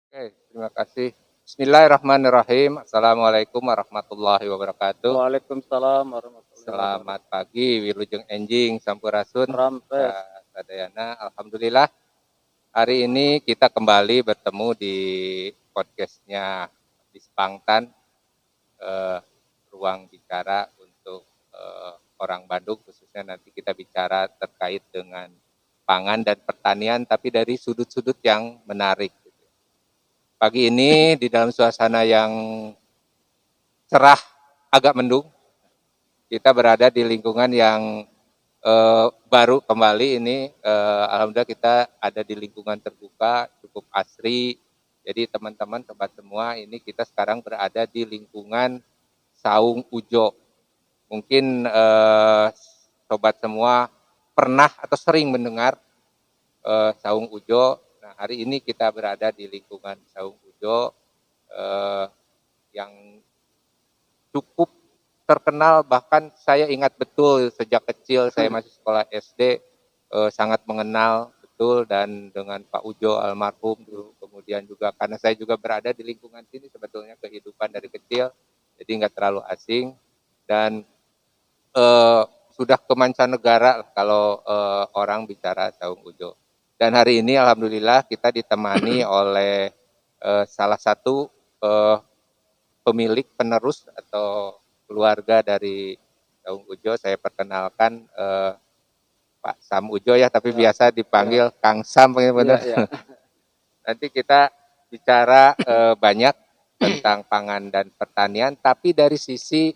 Oke, terima kasih. Bismillahirrahmanirrahim. Assalamualaikum warahmatullahi wabarakatuh. Waalaikumsalam warahmatullahi Selamat wabarakatuh. pagi, Wilujeng Enjing, Sampurasun, Rampes. Sadayana. Alhamdulillah, hari ini kita kembali bertemu di podcastnya Bispangtan, ruang bicara untuk orang Bandung, khususnya nanti kita bicara terkait dengan pangan dan pertanian, tapi dari sudut-sudut yang menarik. Pagi ini di dalam suasana yang cerah, agak mendung, kita berada di lingkungan yang baru kembali ini. Alhamdulillah kita ada di lingkungan terbuka, cukup asri. Jadi teman-teman, sobat semua, ini kita sekarang berada di lingkungan Saung Ujo. Mungkin sobat semua pernah atau sering mendengar Saung Ujo. Nah, hari ini kita berada di lingkungan Saung Ujo yang cukup terkenal, bahkan saya ingat betul sejak kecil saya masih sekolah SD sangat mengenal betul dan dengan Pak Ujo almarhum dulu. Kemudian juga karena saya juga berada di lingkungan sini sebetulnya kehidupan dari kecil, jadi nggak terlalu asing dan eh, sudah ke mancanegara kalau orang bicara Saung Ujo. Dan hari ini alhamdulillah kita ditemani oleh salah satu eh, pemilik penerus atau keluarga dari Saung Ujo. Saya perkenalkan Pak Sam Ujo ya, tapi Ya, biasa ya, dipanggil Kang Sam, ya, benar. ya. Nanti kita bicara banyak tentang pangan dan pertanian, tapi dari sisi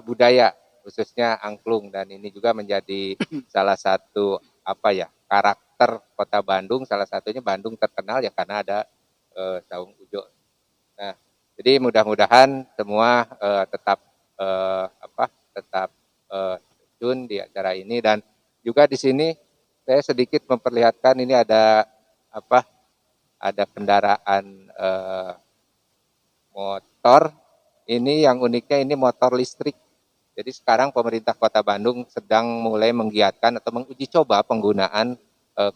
budaya, khususnya angklung, dan ini juga menjadi salah satu karakter kota Bandung. Salah satunya Bandung terkenal ya karena ada Saung Ujo. Nah, jadi mudah-mudahan semua tetap tune di acara ini, dan juga di sini saya sedikit memperlihatkan ini apa ada kendaraan motor. Ini yang uniknya ini motor listrik. Jadi sekarang pemerintah Kota Bandung sedang mulai menggiatkan atau menguji coba penggunaan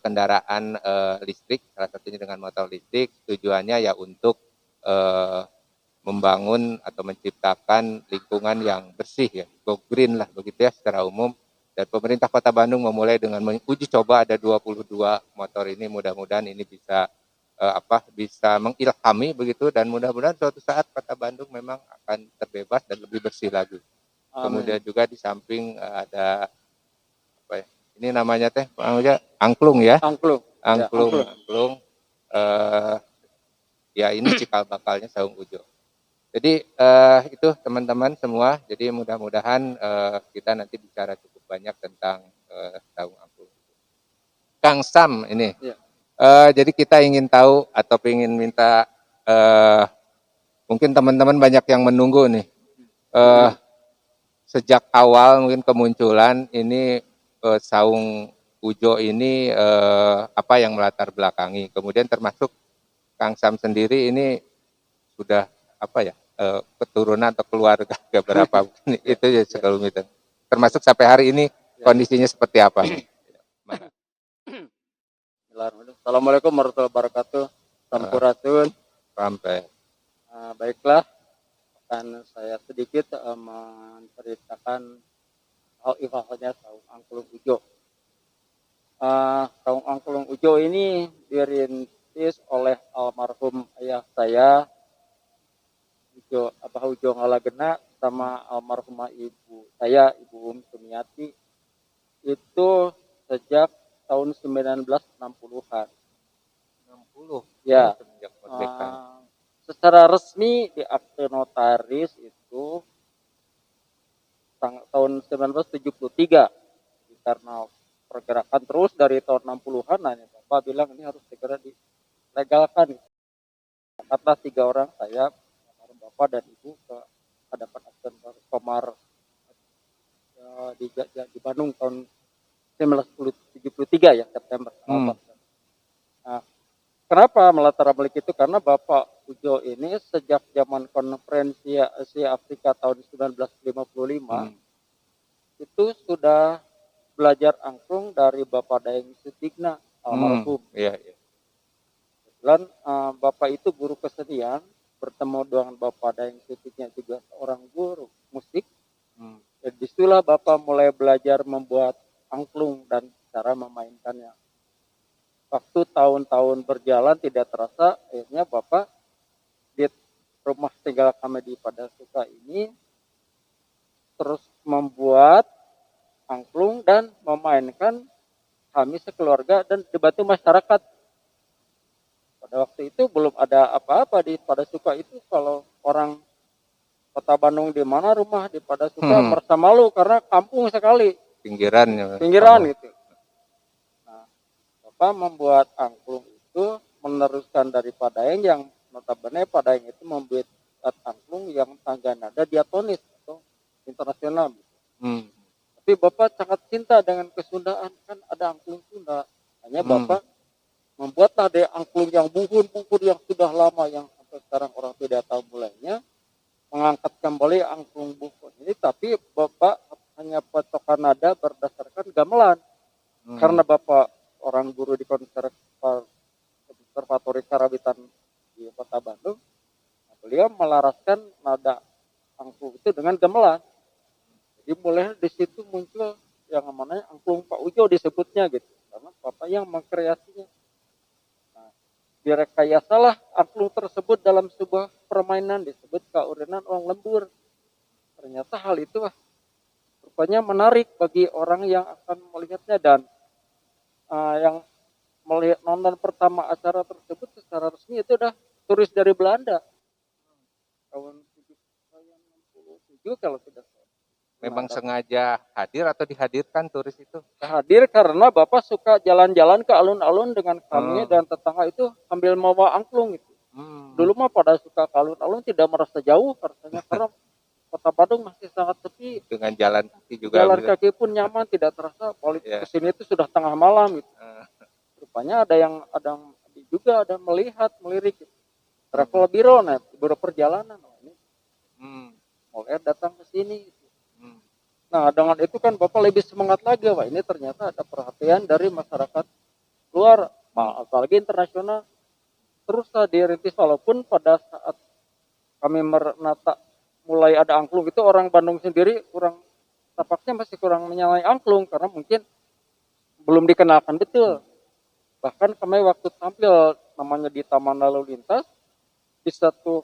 kendaraan listrik, salah satunya dengan motor listrik. Tujuannya ya untuk eh, membangun atau menciptakan lingkungan yang bersih ya, go green lah begitu ya secara umum. Dan pemerintah Kota Bandung memulai dengan menguji coba ada 22 motor ini. Mudah-mudahan ini bisa mengilhami begitu, dan mudah-mudahan suatu saat Kota Bandung memang akan terbebas dan lebih bersih lagi. Amin. Kemudian juga di samping ada apa ya? Ini namanya teh angklung ya. Angklung. Ya, Angklung, angklung. angklung. Eh, ya ini cikal bakalnya Saung Ujo. Jadi itu teman-teman semua. Jadi mudah-mudahan kita nanti bicara cukup banyak tentang Saung Angklung. Kang Sam ini. Ya. Jadi kita ingin tahu atau ingin minta eh, mungkin teman-teman banyak yang menunggu nih. Eh, Sejak awal mungkin kemunculan ini Saung Ujo ini apa yang melatar belakangi. Kemudian termasuk Kang Sam sendiri ini sudah keturunan atau keluarga berapa Ya, itu ya ya. sebelum itu. Termasuk sampai hari ini Ya. kondisinya seperti apa? Mana? Assalamualaikum warahmatullahi wabarakatuh. Uh, Sampurasun. Sampai. Baiklah, akan saya sedikit menceritakan hal-halnya Saung Angklung Ujo. Saung Angklung Ujo ini dirintis oleh almarhum ayah saya, Abah Ujo Ngalagena, sama almarhumah ibu saya, Ibu Sumiati, itu sejak tahun 1960-an. 60 Ya, semenjak merdeka. secara resmi di akte notaris itu tahun 1973. Karena pergerakan terus dari tahun 60-an, nanya Bapak bilang ini harus segera dilegalkan. Kata 3 orang, saya, Bapak dan Ibu, ke hadapan akte notaris Komar di Bandung tahun 1973 ya, September. Nah, kenapa melatar balik itu? Karena Bapak Ujo ini sejak zaman konferensi Asia Afrika tahun 1955 itu sudah belajar angklung dari Bapak Daeng Sutigna almarhum. Iya, iya. kebetulan bapak itu guru kesenian, bertemu dengan bapak Daeng Sutiknya juga seorang guru musik. Dan disitulah bapak mulai belajar membuat angklung dan cara memainkannya. Waktu tahun-tahun berjalan tidak terasa, akhirnya bapak di rumah tinggal kami di Padasuka ini terus membuat angklung dan memainkan kami sekeluarga dan dibantu masyarakat. Pada waktu itu belum ada apa-apa di Padasuka itu. Kalau orang Kota Bandung di mana rumah di Padasuka merasa malu karena kampung sekali, Pinggiran pinggiran gitu. Nah, bapak membuat angklung itu meneruskan dari Padaeng yang notabene Padaeng itu membuat angklung yang tangga nada diatonis atau internasional. Tapi bapak sangat cinta dengan kesundaan, kan ada angklung Sunda. Hanya bapak membuatlah ada angklung yang buhur-buhur yang sudah lama yang sampai sekarang orang tidak tahu mulainya, mengangkat kembali angklung buhur ini, tapi bapak hanya patokan nada berdasarkan gamelan. Karena bapak orang guru di Konservatori Karawitan di Kota Bandung, beliau melaraskan nada angklung itu dengan gamelan. Jadi mulai di situ muncul yang namanya angklung Pak Ujo disebutnya gitu, karena bapak yang mengkreasinya. Nah, direkayasalah angklung tersebut dalam sebuah permainan disebut kaurenan uang lembur. Ternyata hal itu rupanya menarik bagi orang yang akan melihatnya, dan yang melihat nonton pertama acara tersebut secara resmi itu udah turis dari Belanda tahun 1967 kalau tidak salah. Memang sengaja hadir atau dihadirkan turis itu? Hadir karena bapak suka jalan-jalan ke alun-alun dengan kami dan tetangga itu sambil membawa angklung itu. Dulu mah pada suka ke alun-alun tidak merasa jauh rasanya karena Kota Bandung masih sangat sepi. Dengan jalan kaki juga. Jalan kaki pun nyaman, tidak terasa. Balik ke sini itu sudah tengah malam gitu. Rupanya ada yang juga ada melirik gitu. Travel biro, biro perjalanan ini. Mulai datang ke sini gitu. Nah, dengan itu kan bapak lebih semangat lagi, Pak. Ini ternyata ada perhatian dari masyarakat luar, apalagi internasional. Terus dirintis, walaupun pada saat kami menata mulai ada angklung itu orang Bandung sendiri tapaknya masih kurang menyalai angklung karena mungkin belum dikenalkan betul. Bahkan kami waktu tampil namanya di Taman Lalu Lintas, di satu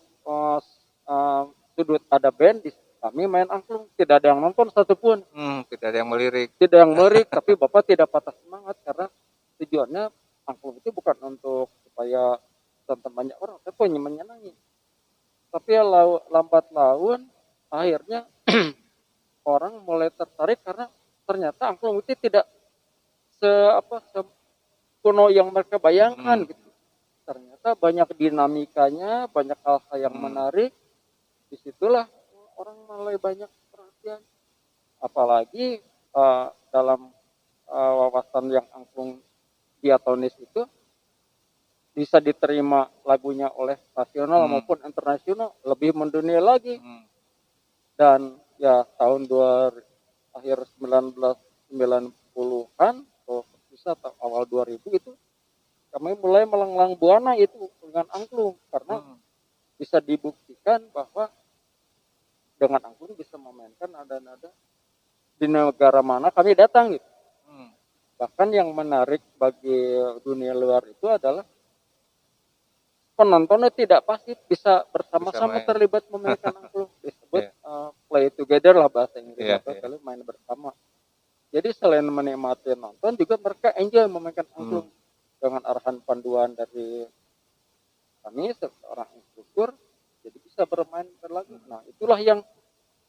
sudut ada band, kami main angklung, tidak ada yang nonton satupun. Tidak ada yang melirik. Tidak yang melirik, tapi bapak tidak patah semangat karena tujuannya angklung itu bukan untuk supaya tonton banyak orang, tapi hanya menyenangi. Tapi lambat laun akhirnya orang mulai tertarik karena ternyata angklung itu tidak kuno yang mereka bayangkan gitu. Ternyata banyak dinamikanya, banyak hal-hal yang menarik. Disitulah orang mulai banyak perhatian. Apalagi dalam wawasan yang angklung diatonis itu bisa diterima lagunya oleh nasional maupun internasional, lebih mendunia lagi. Dan ya tahun akhir 1990-an atau bisa awal 2000 itu kami mulai melanglang buana itu dengan angklung karena bisa dibuktikan bahwa dengan angklung bisa memainkan nada-nada di negara mana kami datang gitu. Bahkan yang menarik bagi dunia luar itu adalah penontonnya tidak pasif, bisa bersama-sama terlibat memainkan angklung, disebut play together lah bahasa Inggris, atau main bersama. Jadi selain menikmati nonton juga mereka enjoy memainkan angklung dengan arahan panduan dari kami seorang instruktur, jadi bisa bermain berlagu. Nah itulah yang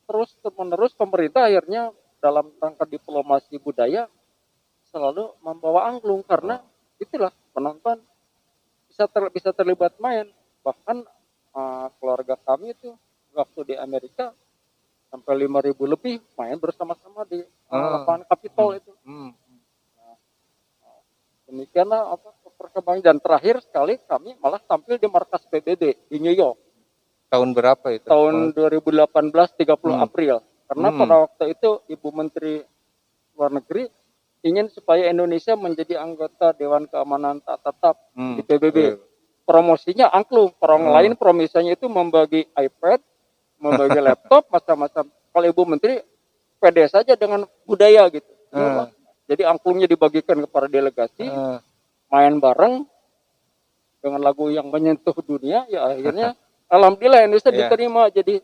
terus menerus pemerintah akhirnya dalam rangka diplomasi budaya selalu membawa angklung karena itulah penonton bisa terlibat main. Bahkan keluarga kami itu waktu di Amerika sampai 5.000 lebih main bersama-sama di lapangan Capitol itu. Demikianlah perkembangan, dan terakhir sekali kami malah tampil di markas PBB di New York. Tahun berapa itu? Tahun 2018 30 April. Karena pada waktu itu Ibu Menteri Luar Negeri ingin supaya Indonesia menjadi anggota Dewan Keamanan tak tetap di PBB. promosinya angklung. Orang Oh. lain promosinya itu membagi iPad, membagi laptop, macam-macam. Kalau Ibu Menteri pede saja dengan budaya gitu. Jadi angklungnya dibagikan kepada delegasi, main bareng dengan lagu yang menyentuh dunia, ya akhirnya alhamdulillah Indonesia Iya. diterima jadi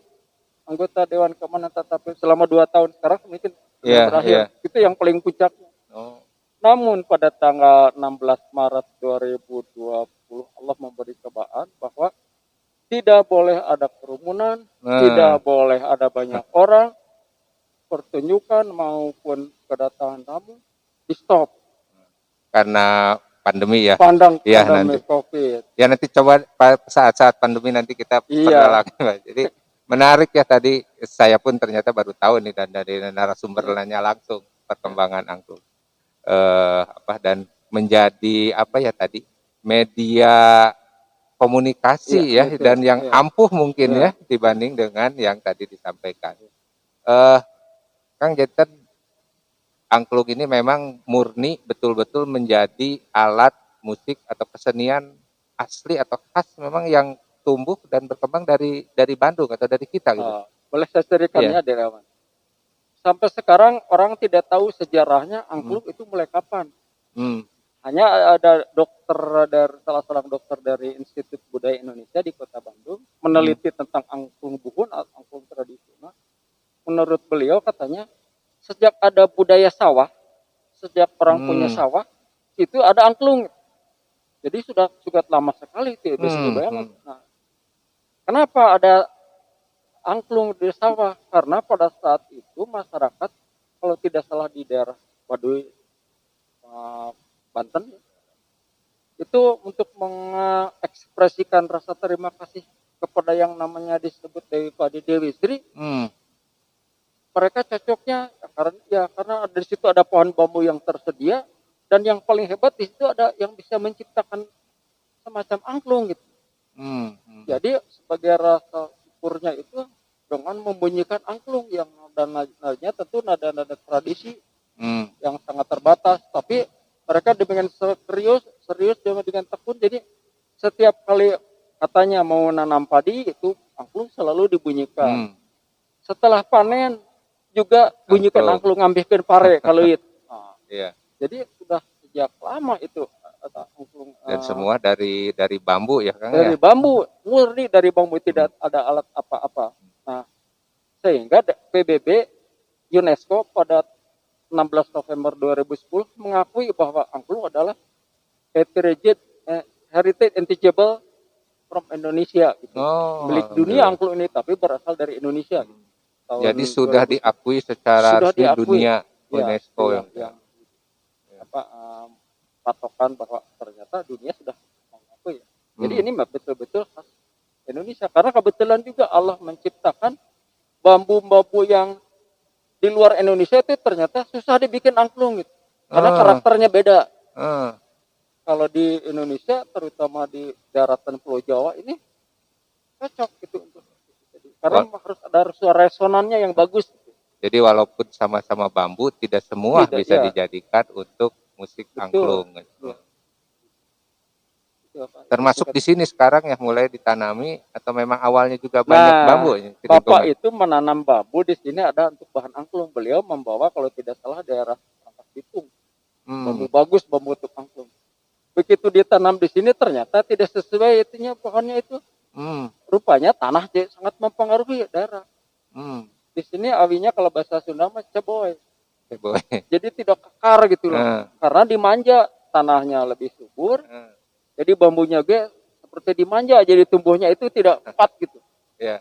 anggota Dewan Keamanan Tatap selama 2 tahun. Sekarang mungkin yang Iya, terakhir. iya. Itu yang paling puncak. Oh. Namun pada tanggal 16 Maret 2020 Allah memberi cobaan bahwa tidak boleh ada kerumunan, tidak boleh ada banyak orang, pertunjukan maupun kedatangan tamu di stop Karena pandemi ya. pandang Iya, pandemi nanti. COVID. Ya nanti coba saat-saat pandemi nanti kita Iya. perdalam. Jadi menarik ya, tadi saya pun ternyata baru tahu nih, dan dari narasumber nanya langsung perkembangan angklung. Dan menjadi apa ya tadi, media komunikasi Iya, ya, betul. dan yang Iya. ampuh mungkin Iya. ya dibanding dengan yang tadi disampaikan. Kang Jeten, angklung ini memang murni betul-betul menjadi alat musik atau kesenian asli atau khas memang yang tumbuh dan berkembang dari Bandung atau dari kita gitu. Boleh saya ceritakannya, Derawan? Sampai sekarang orang tidak tahu sejarahnya angklung itu mulai kapan. Hanya ada dokter dari salah seorang dokter dari Institut Budaya Indonesia di Kota Bandung meneliti tentang angklung buhun, angklung tradisional. Menurut beliau katanya sejak ada budaya sawah, sejak orang punya sawah, itu ada angklung. Jadi sudah lama sekali itu, bisa dibayangkan. Nah, kenapa ada angklung di sawah? Karena pada saat itu masyarakat, kalau tidak salah di daerah Baduy, Banten, itu untuk mengekspresikan rasa terima kasih kepada yang namanya disebut Dewi Padi Dewi Sri, mereka cocoknya karena di situ ada pohon bambu yang tersedia, dan yang paling hebat di situ ada yang bisa menciptakan semacam angklung gitu. Jadi sebagai rasa syukurnya itu dengan membunyikan angklung yang nada-nadanya tentu nada-nada tradisi yang sangat terbatas, tapi mereka dengan serius dengan tekun. Jadi setiap kali katanya mau nanam padi itu angklung selalu dibunyikan. Setelah panen juga bunyikan angklung ngambilkan pare kalau itu. Jadi sudah sejak lama itu angklung. Dan semua dari bambu ya Kang? Dari bambu, murni dari bambu, tidak ada alat apa-apa. Nah, sehingga PBB UNESCO pada 16 November 2010 mengakui bahwa angklung adalah heritage intangible from Indonesia gitu. Milik dunia angklung ini, tapi berasal dari Indonesia. Jadi sudah 2010. Diakui secara resmi dunia UNESCO yang patokan bahwa ternyata dunia sudah mengakui. Jadi ini betul-betul khas Indonesia, karena kebetulan juga Allah menciptakan bambu-bambu yang di luar Indonesia itu ternyata susah dibikin angklung gitu. Karena karakternya beda. Kalau di Indonesia, terutama di daratan Pulau Jawa ini cocok gitu untuk karena harus ada suara resonannya yang bagus. Jadi walaupun sama-sama bambu, tidak semua bisa dijadikan untuk musik angklung. Termasuk di sini sekarang ya mulai ditanami, atau memang awalnya juga banyak bambu? Bapak itu menanam bambu di sini ada untuk bahan angklung. Beliau membawa kalau tidak salah daerah Rangkas Bitung. Bambu bagus, bambu untuk angklung. Begitu ditanam di sini ternyata tidak sesuai itunya pohonnya itu. Rupanya tanah sangat mempengaruhi daerah. Di sini awinya kalau bahasa Sunda mah ceboy. Jadi tidak kekar gitu loh. Karena dimanja, tanahnya lebih subur. Jadi bambunya seperti dimanja, jadi tumbuhnya itu tidak kuat gitu.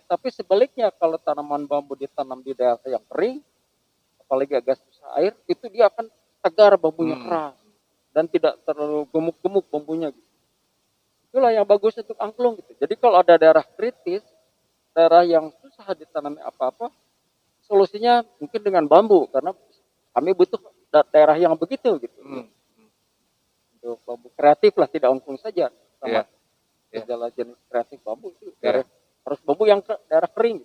Tapi sebaliknya kalau tanaman bambu ditanam di daerah yang kering, apalagi agak susah air, itu dia akan tegar, bambunya keras dan tidak terlalu gemuk-gemuk bambunya gitu. Itulah yang bagus untuk angklung gitu. Jadi kalau ada daerah kritis, daerah yang susah ditanami apa-apa, solusinya mungkin dengan bambu, karena kami butuh daerah yang begitu gitu. Untuk bambu kreatif lah, tidak angklung saja, sama segala jenis kreatif bambu itu harus bambu yang daerah kering.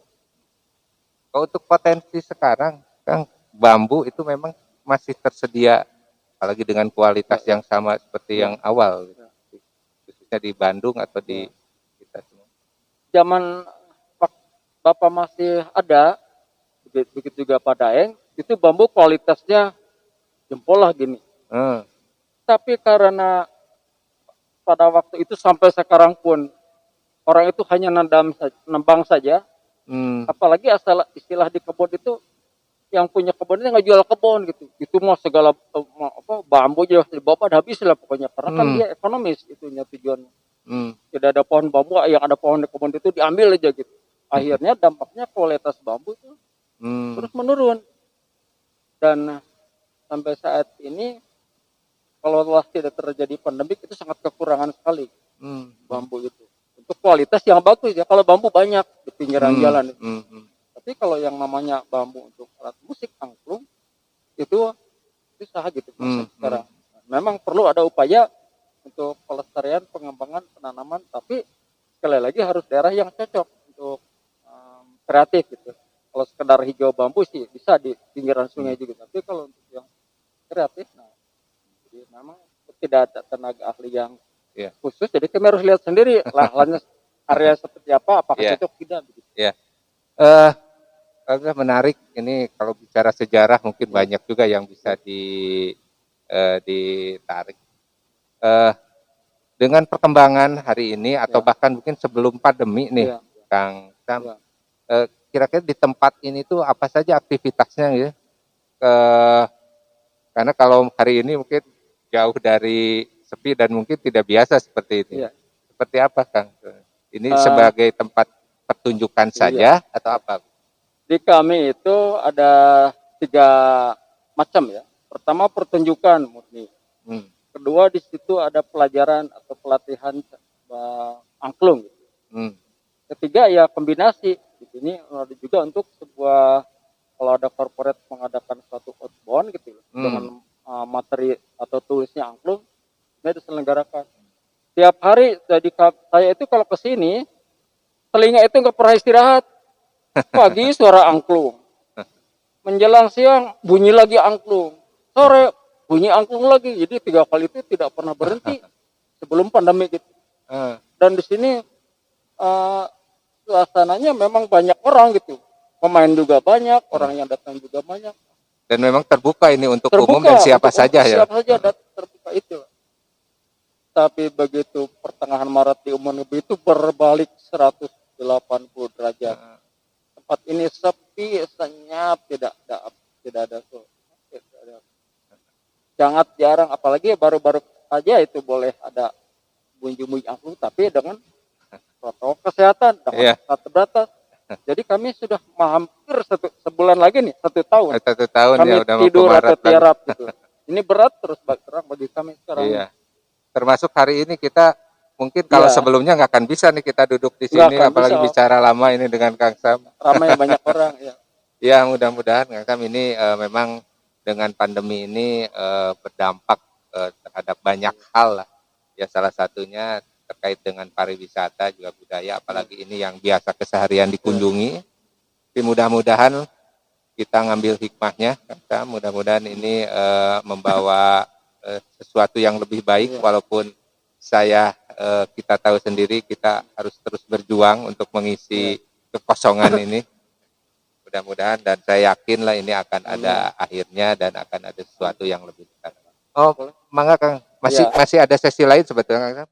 Kalau untuk potensi sekarang, Kang, bambu itu memang masih tersedia, apalagi dengan kualitas yang sama seperti yang awal. khususnya di Bandung atau di Ya. kita semua? Zaman Bapak masih ada, begitu juga Pak Daeng, itu bambu kualitasnya jempol lah gini. Hmm. Tapi karena pada waktu itu sampai sekarang pun orang itu hanya nembang saja, Hmm. apalagi asal istilah di kebun itu yang punya kebun itu nggak jual kebun gitu. Itu mau segala bambu aja dibawa pada habis lah pokoknya karena kan Hmm. dia ekonomis itunya tujuannya. Hmm. Tidak ada pohon bambu yang ada pohon di kebun itu diambil aja gitu. Akhirnya dampaknya kualitas bambu itu Hmm. terus menurun dan sampai saat ini kalau tidak terjadi pandemi itu sangat kekurangan sekali Hmm. bambu itu untuk kualitas yang bagus ya. Kalau bambu banyak di pinggiran Hmm. jalan itu. Hmm. Tapi kalau yang namanya bambu untuk alat musik angklung itu susah gitu proses sekarang. Memang perlu ada upaya untuk pelestarian, pengembangan, penanaman, tapi sekali lagi harus daerah yang cocok untuk kreatif gitu. Kalau sekedar hijau bambu sih bisa di pinggiran sungai juga, tapi kalau untuk yang kreatif, nah, jadi memang tidak ada tenaga ahli yang Yeah. khusus, jadi kami harus lihat sendiri lahannya area seperti apa, apakah Yeah. cocok tidak. Begitu. Ya, agak menarik ini kalau bicara sejarah mungkin banyak juga yang bisa ditarik. Dengan perkembangan hari ini atau Ya. bahkan mungkin sebelum pandemi nih, Ya. Kang Sam, Ya. kira-kira di tempat ini tuh apa saja aktivitasnya ya? Karena kalau hari ini mungkin jauh dari sepi dan mungkin tidak biasa seperti ini. Ya. Seperti apa, Kang? Ini Eh, sebagai tempat pertunjukan saja atau apa? Di kami itu ada 3 macam ya. Pertama pertunjukan murni. Hmm. Kedua di situ ada pelajaran atau pelatihan angklung. Hmm. Ketiga ya kombinasi. Di sini ada juga untuk sebuah kalau ada corporate mengadakan suatu outbound gitu dengan materi atau tulisnya angklung, ini diselenggarakan. Tiap hari jadi saya itu kalau ke sini telinga itu nggak pernah istirahat. Pagi suara angklung, menjelang siang bunyi lagi angklung, sore bunyi angklung lagi. Jadi 3 kali itu tidak pernah berhenti sebelum pandemi gitu. Dan di sini suasananya memang banyak orang gitu, pemain juga banyak, orang yang datang juga banyak. Dan memang terbuka ini untuk Terbuka, umum dan siapa saja ya. Siapa saja terbuka itu. Tapi begitu pertengahan Maret diumumkan itu berbalik 180 derajat. Tempat ini sepi, senyap, tidak ada sangat jarang, apalagi baru-baru aja itu boleh ada bunyi-bunyi angklung, tapi dengan protokol kesehatan, dengan terbatas. Jadi kami sudah hampir sebulan lagi nih, 1 tahun. 1 tahun kami ya udah mau tidur Maret atau tiarap gitu. Ini berat terus terang bagi kami sekarang. Iya. Termasuk hari ini kita mungkin kalau sebelumnya nggak akan bisa nih kita duduk di sini, apalagi bisa bicara lama ini dengan Kang Sam. Ramai banyak orang ya. Ya mudah-mudahan Kang Sam ini memang dengan pandemi ini berdampak terhadap banyak hal lah. Ya salah satunya terkait dengan pariwisata juga budaya, apalagi ini yang biasa keseharian dikunjungi. Tapi mudah-mudahan kita ngambil hikmahnya, Kang Sam. Mudah-mudahan ini membawa sesuatu yang lebih baik, walaupun kita tahu sendiri kita harus terus berjuang untuk mengisi kekosongan ini. Mudah-mudahan dan saya yakin lah ini akan ada akhirnya dan akan ada sesuatu yang lebih besar. Oh, mangga Kang. Masih ada sesi lain sebetulnya Kang.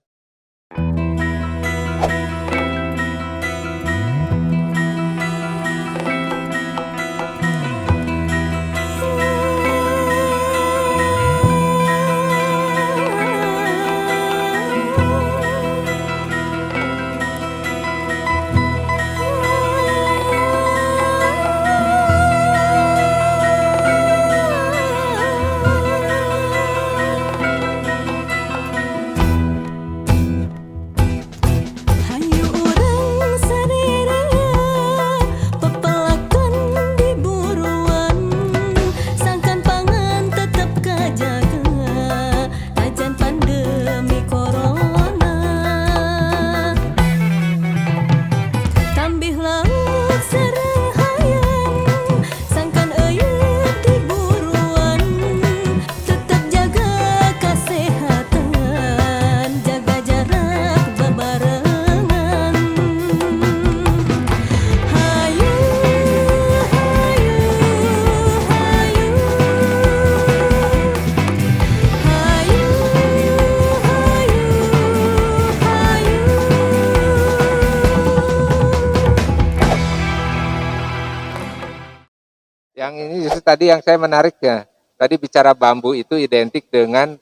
Yang ini justru tadi yang saya menarik ya. Tadi bicara bambu itu identik dengan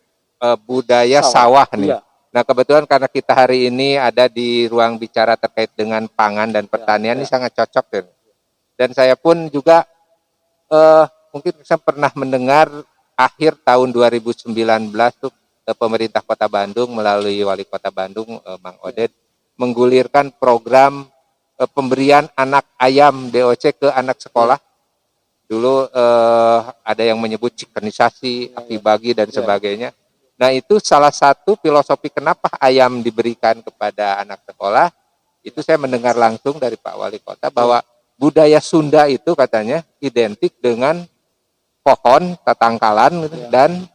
budaya sawah nih. Iya. Nah kebetulan karena kita hari ini ada di ruang bicara terkait dengan pangan dan pertanian ini sangat cocok ya. Dan saya pun juga mungkin saya pernah mendengar akhir tahun 2019 tuh pemerintah Kota Bandung melalui Wali Kota Bandung Mang Oded menggulirkan program pemberian anak ayam DOC ke anak sekolah. Dulu ada yang menyebut chickenisasi, aki bagi dan sebagainya. Nah itu salah satu filosofi kenapa ayam diberikan kepada anak sekolah. Itu saya mendengar langsung dari Pak Wali Kota bahwa budaya Sunda itu katanya identik dengan pohon, tatangkalan gitu, dan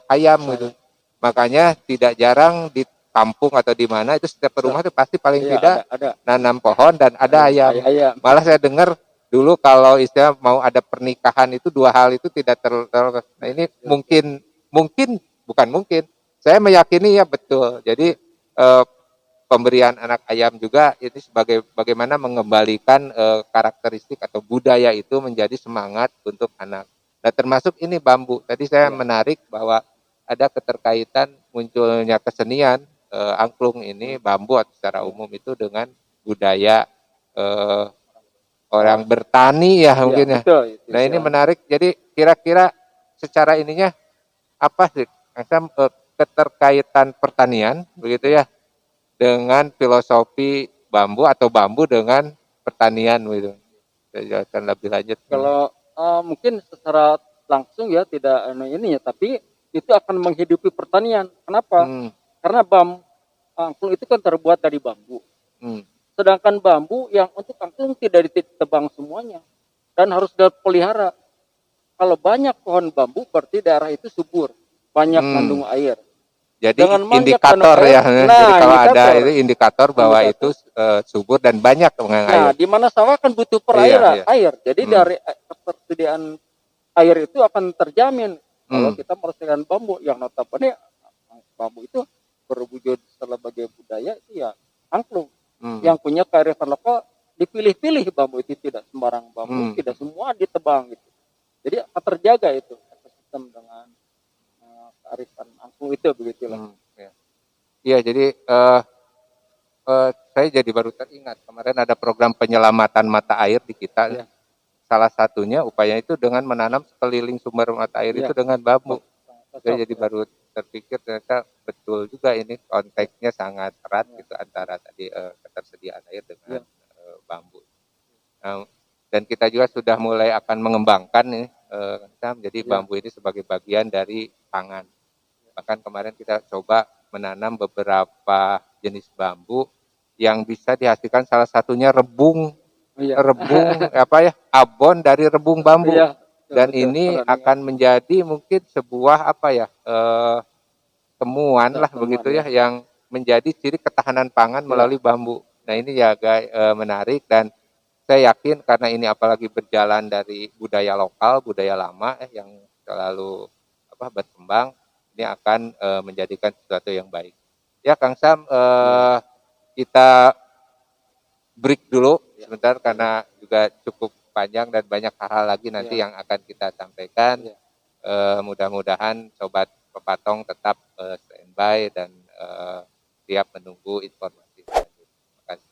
ayam gitu. Makanya tidak jarang di kampung atau di mana itu setiap rumah itu pasti paling tidak ada. nanam pohon dan ada ayam. Malah saya dengar dulu kalau istilah mau ada pernikahan itu dua hal itu tidak nah ini bukan mungkin. Saya meyakini ya betul. Jadi pemberian anak ayam juga ini sebagai bagaimana mengembalikan karakteristik atau budaya itu menjadi semangat untuk anak. Nah termasuk ini bambu. Tadi saya menarik bahwa ada keterkaitan munculnya kesenian angklung ini bambu atau secara umum itu dengan budaya orang bertani ya mungkin ya. Betul, Nah ini menarik. Jadi kira-kira secara ininya apa sih keterkaitan pertanian begitu ya dengan filosofi bambu atau bambu dengan pertanian gitu. Saya jelaskan lebih lanjut. Kalau mungkin secara langsung ya tidak ini ya, tapi itu akan menghidupi pertanian. Kenapa? Karena angklung itu kan terbuat dari bambu. Sedangkan bambu yang untuk angklung tidak ditebang semuanya dan harus dipelihara. Kalau banyak pohon bambu berarti daerah itu subur, banyak kandung air. Jadi dengan indikator ya. Nah, jadi kalau indikator. ada itu indikator bahwa itu subur dan banyak mengenai air. Nah, di mana sawah kan butuh air. Jadi dari ketersediaan air itu akan terjamin kalau kita melestarikan bambu yang notabene bambu itu berwujud sebagai budaya itu ya angklung. Yang punya kearifan lokal dipilih-pilih bambu itu, tidak sembarang bambu, tidak semua ditebang gitu. Jadi akan terjaga itu ekosistem dengan kearifan angklung itu begitulah. Iya, jadi saya jadi baru teringat kemarin ada program penyelamatan mata air di kita. Salah satunya upaya itu dengan menanam sekeliling sumber mata air itu dengan bambu. Saya jadi baru terpikir ternyata betul juga ini konteksnya sangat erat gitu antara tadi ketersediaan air dengan bambu. Dan kita juga sudah mulai akan mengembangkan nih, jadi bambu ini sebagai bagian dari pangan. Bahkan kemarin kita coba menanam beberapa jenis bambu yang bisa dihasilkan salah satunya rebung abon dari rebung bambu. Dan ini akan menjadi mungkin sebuah temuan lah begitu ya yang menjadi ciri ketahanan pangan melalui bambu. Nah ini ya menarik dan saya yakin karena ini apalagi berjalan dari budaya lokal, budaya lama yang selalu berkembang, ini akan menjadikan sesuatu yang baik. Ya Kang Sam, kita break dulu sebentar karena juga cukup panjang dan banyak hal-hal lagi nanti yang akan kita sampaikan. Mudah-mudahan Sobat Pepatong tetap standby dan siap menunggu informasi selanjutnya. Terima kasih.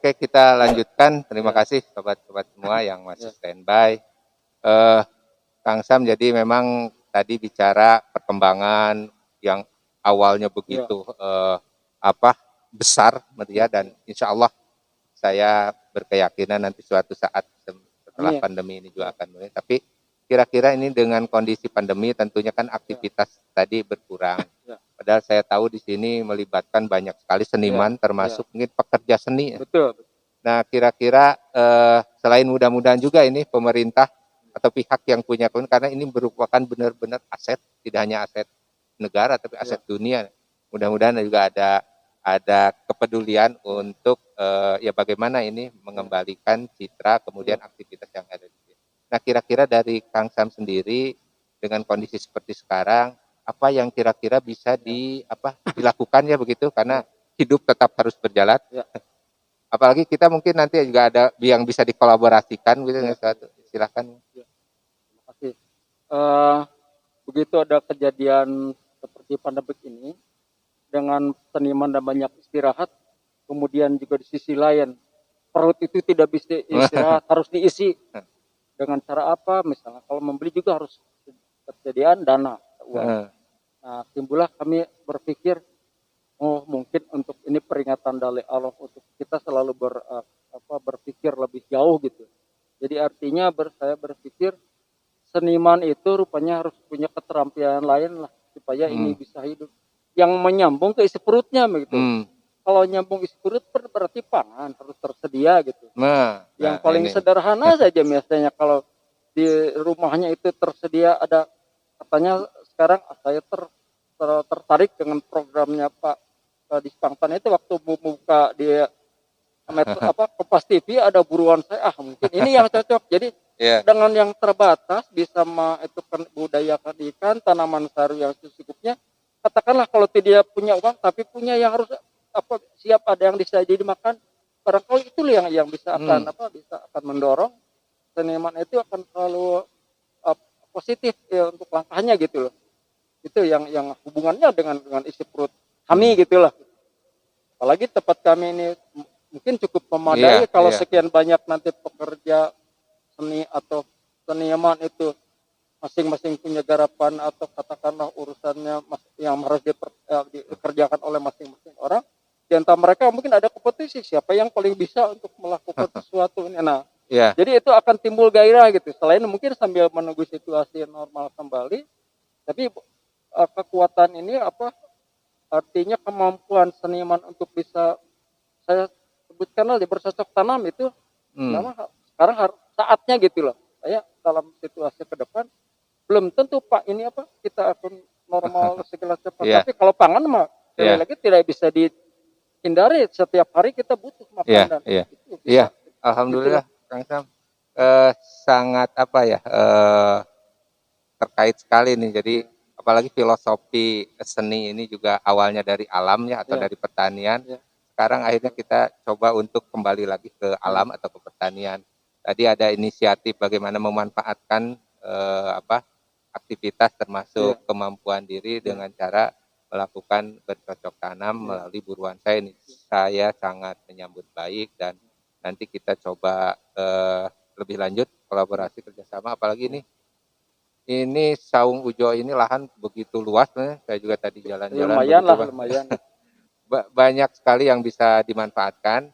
Oke, kita lanjutkan. Terima kasih sobat-sobat semua yang masih standby. Eh, Kang Sam, jadi memang tadi bicara perkembangan yang awalnya Ya, begitu apa besar, ya, dan insya Allah saya berkeyakinan nanti suatu saat setelah amin. pandemi ini juga Ya, akan mulai. Tapi kira-kira ini dengan kondisi pandemi tentunya kan ya, aktivitas tadi berkurang. ya, Padahal saya tahu di sini melibatkan banyak sekali ya, seniman, ya. termasuk mungkin pekerja seni. Betul. Nah, kira-kira selain mudah-mudahan juga ini pemerintah atau pihak yang punya karena ini merupakan benar-benar aset, tidak hanya aset negara tapi aset Ya, dunia. Mudah-mudahan juga ada kepedulian untuk ya bagaimana ini ya, mengembalikan citra kemudian ya. aktivitas yang ada di sini. Nah, kira-kira dari Kang Sam sendiri dengan kondisi seperti sekarang apa yang kira-kira bisa Ya, dilakukan ya begitu karena ya, hidup tetap harus berjalan. ya, Apalagi kita mungkin nanti juga ada yang bisa dikolaborasikan gitu ya, ya. Silakan. ya. Terima kasih. Eh, Begitu ada kejadian seperti pandemik ini, dengan seniman dan banyak istirahat, kemudian juga di sisi lain perut itu tidak bisa istirahat, harus diisi dengan cara apa? Misalnya kalau membeli juga harus ketersediaan dana uang. Nah, timbullah kami berpikir, oh mungkin untuk ini peringatan dari Allah untuk kita selalu berpikir lebih jauh gitu. Jadi artinya saya berpikir seniman itu rupanya harus punya keterampilan lain lah supaya ini bisa hidup. Yang menyambung ke isi perutnya begitu. Kalau nyambung isi perut berarti pangan harus tersedia gitu. Nah, Yang paling ini. sederhana saja biasanya kalau di rumahnya itu tersedia ada, katanya sekarang saya tertarik dengan programnya Pak Dispangtan itu waktu membuka di Kompas TV ada buruan saya, mungkin ini yang cocok. Jadi dengan yang terbatas bisa itu kan budayakan ikan, tanaman saru yang secukupnya. Katakanlah kalau tidak punya uang tapi punya yang harus siap ada yang bisa jadi makan, barangkali itu yang bisa akan mendorong seniman itu akan selalu positif ya, untuk langkahnya gitu loh. Itu yang hubungannya dengan isi perut kami gitulah. Apalagi tempat kami ini mungkin cukup memadai kalau sekian banyak nanti pekerja seni atau seniman itu masing-masing punya garapan atau katakanlah urusannya yang harus dikerjakan oleh masing-masing orang. Di antara mereka mungkin ada kompetisi siapa yang paling bisa untuk melakukan sesuatu ini. Nah, jadi itu akan timbul gairah gitu. Selain mungkin sambil menunggu situasi normal kembali, tapi kekuatan ini artinya kemampuan seniman untuk bisa saya sebutkanlah bercocok tanam itu memang sekarang saatnya gitu loh. Saya dalam situasi ke depan belum tentu Pak ini kita akan normal segala cepat. Tapi kalau pangan mah sekali lagi tidak bisa dihindari, setiap hari kita butuh makanan. Iya. Alhamdulillah Kang Sam sangat terkait sekali nih. Jadi apalagi filosofi seni ini juga awalnya dari alam ya atau dari pertanian. Sekarang akhirnya kita coba untuk kembali lagi ke alam atau ke pertanian. Tadi ada inisiatif bagaimana memanfaatkan aktivitas termasuk kemampuan diri dengan cara melakukan bercocok tanam melalui buruan saya ini. Saya sangat menyambut baik dan nanti kita coba lebih lanjut kolaborasi kerjasama. Apalagi ini Saung Ujo ini lahan begitu luas, saya juga tadi jalan-jalan. Lumayan. Banyak sekali yang bisa dimanfaatkan,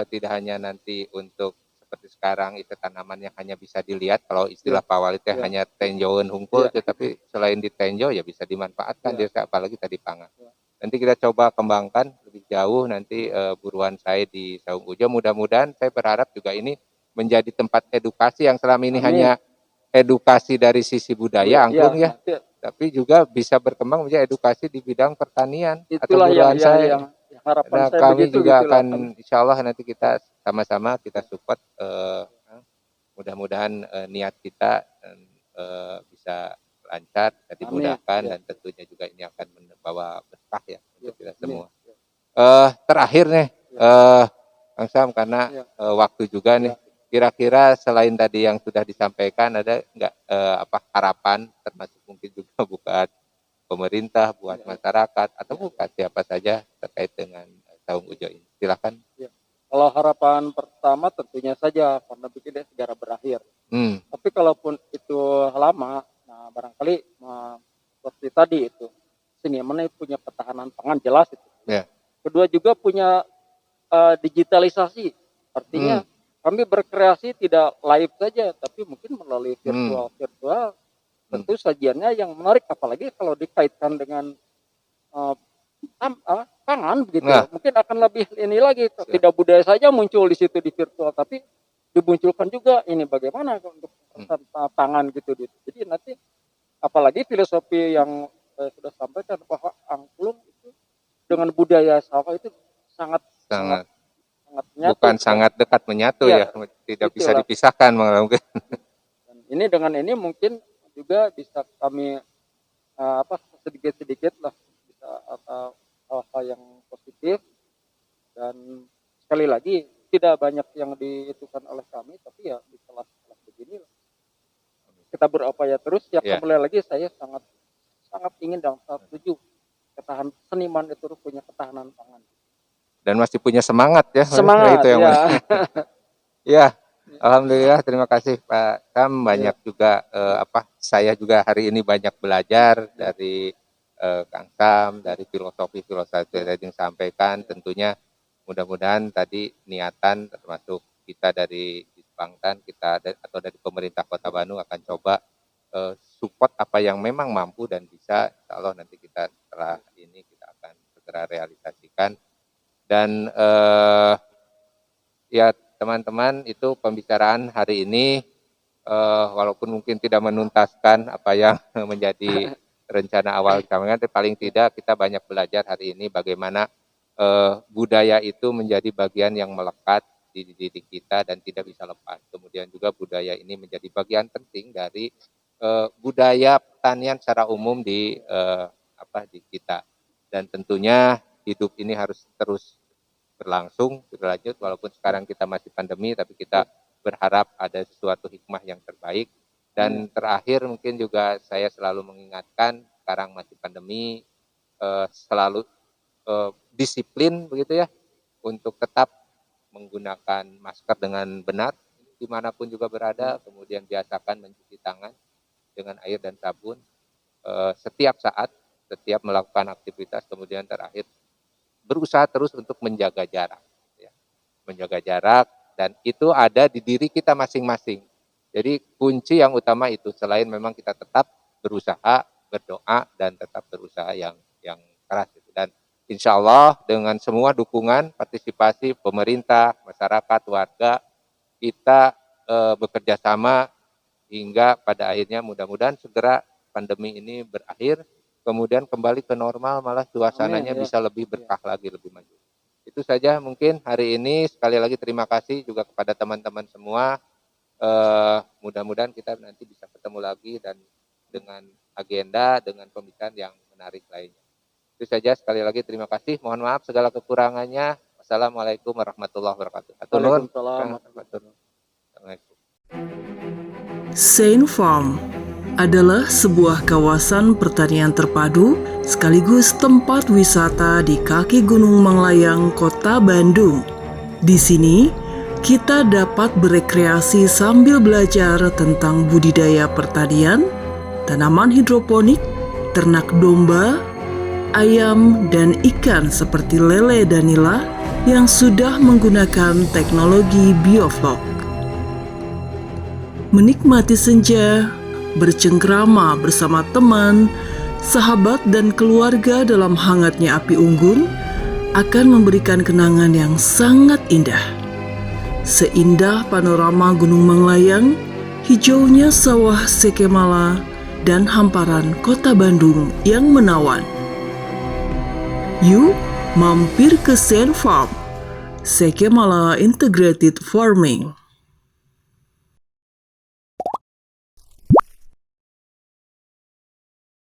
tidak hanya nanti untuk seperti sekarang itu tanaman yang hanya bisa dilihat, kalau istilah Pak Wali hanya tenjoan hungkul, tetapi selain ditenjo ya bisa dimanfaatkan, apalagi tadi pangan. Nanti kita coba kembangkan lebih jauh nanti buruan saya di Saung Ujo. Mudah-mudahan saya berharap juga ini menjadi tempat edukasi yang selama ini hanya edukasi dari sisi budaya angklung tapi juga bisa berkembang menjadi edukasi di bidang pertanian. Itulah atau buruan saya. Yang harapan nah, saya kami begitu, juga akan insya Allah nanti kita sama-sama kita support. Mudah-mudahan niat kita bisa lancar, bisa dimudahkan dan tentunya juga ini akan membawa berkah ya untuk kita semua. Terakhir nih, Kang Sam, karena waktu juga nih. Kira-kira selain tadi yang sudah disampaikan ada nggak harapan termasuk mungkin juga buat pemerintah, buat masyarakat atau bukan siapa saja terkait dengan Saung Ujo ini? Silakan. Kalau harapan pertama tentunya saja pandemi ini segera berakhir. Tapi kalaupun barangkali seperti tadi itu seniman ini punya ketahanan pangan jelas itu. Ya. Kedua juga punya digitalisasi, artinya kami berkreasi tidak live saja, tapi mungkin melalui virtual tentu sajiannya yang menarik, apalagi kalau dikaitkan dengan pangan begitu. Nah. Mungkin akan lebih ini lagi, tidak budaya saja muncul di situ di virtual, tapi dimunculkan juga ini bagaimana untuk pangan gitu. Jadi nanti apalagi filosofi yang saya sudah sampaikan bahwa angklung itu dengan budaya sawah itu sangat menyatu. Bukan sangat dekat menyatu ya, tidak bisa dipisahkan mungkin. Dan ini dengan ini mungkin juga bisa kami sedikit-sedikit lah bisa hal-hal yang positif, dan sekali lagi tidak banyak yang diitukan oleh kami, tapi ya di kelas-kelas begini kita berupaya terus ya. Kembali lagi saya sangat ingin dan sangat setuju seniman itu punya ketahanan pangan. Dan masih punya semangat ya. Semangat itu yang ya. Ya, alhamdulillah, terima kasih Pak Kam. Banyak juga saya juga hari ini banyak belajar dari Kang Sam, dari filosofi yang disampaikan. Tentunya mudah-mudahan tadi niatan termasuk kita dari Bangtan, kita atau dari pemerintah Kota Bandung akan coba support apa yang memang mampu dan bisa. Insya Allah nanti kita setelah ini kita akan segera realisasikan. Dan ya teman-teman, itu pembicaraan hari ini, walaupun mungkin tidak menuntaskan apa yang menjadi rencana awal kami, tapi paling tidak kita banyak belajar hari ini bagaimana budaya itu menjadi bagian yang melekat di diri kita dan tidak bisa lepas. Kemudian juga budaya ini menjadi bagian penting dari budaya pertanian secara umum di kita. Dan tentunya hidup ini harus terus berlanjut, walaupun sekarang kita masih pandemi, tapi kita berharap ada sesuatu hikmah yang terbaik. Dan terakhir mungkin juga saya selalu mengingatkan, sekarang masih pandemi, selalu disiplin begitu ya, untuk tetap menggunakan masker dengan benar dimanapun juga berada, kemudian biasakan mencuci tangan dengan air dan sabun setiap saat, setiap melakukan aktivitas. Kemudian terakhir berusaha terus untuk menjaga jarak, ya. Menjaga jarak, dan itu ada di diri kita masing-masing. Jadi kunci yang utama itu, selain memang kita tetap berusaha, berdoa, dan tetap berusaha yang keras. Dan insya Allah dengan semua dukungan, partisipasi pemerintah, masyarakat, warga, kita bekerja sama hingga pada akhirnya mudah-mudahan segera pandemi ini berakhir. Kemudian kembali ke normal, malah suasananya bisa lebih berkah lagi, lebih maju. Itu saja mungkin hari ini. Sekali lagi terima kasih juga kepada teman-teman semua. Mudah-mudahan kita nanti bisa ketemu lagi dan dengan agenda, dengan pembicaraan yang menarik lainnya. Itu saja, sekali lagi terima kasih. Mohon maaf segala kekurangannya. Wassalamualaikum warahmatullahi wabarakatuh. Waalaikumsalam. Saint Farm adalah sebuah kawasan pertanian terpadu sekaligus tempat wisata di kaki Gunung Manglayang, Kota Bandung. Di sini, kita dapat berekreasi sambil belajar tentang budidaya pertanian, tanaman hidroponik, ternak domba, ayam, dan ikan seperti lele dan nila yang sudah menggunakan teknologi bioflok. Menikmati senja, bercengkrama bersama teman, sahabat, dan keluarga dalam hangatnya api unggun akan memberikan kenangan yang sangat indah. Seindah panorama Gunung Manglayang, hijaunya sawah Sekemala, dan hamparan Kota Bandung yang menawan. Yuk mampir ke Saint Farm, Sekemala Integrated Farming.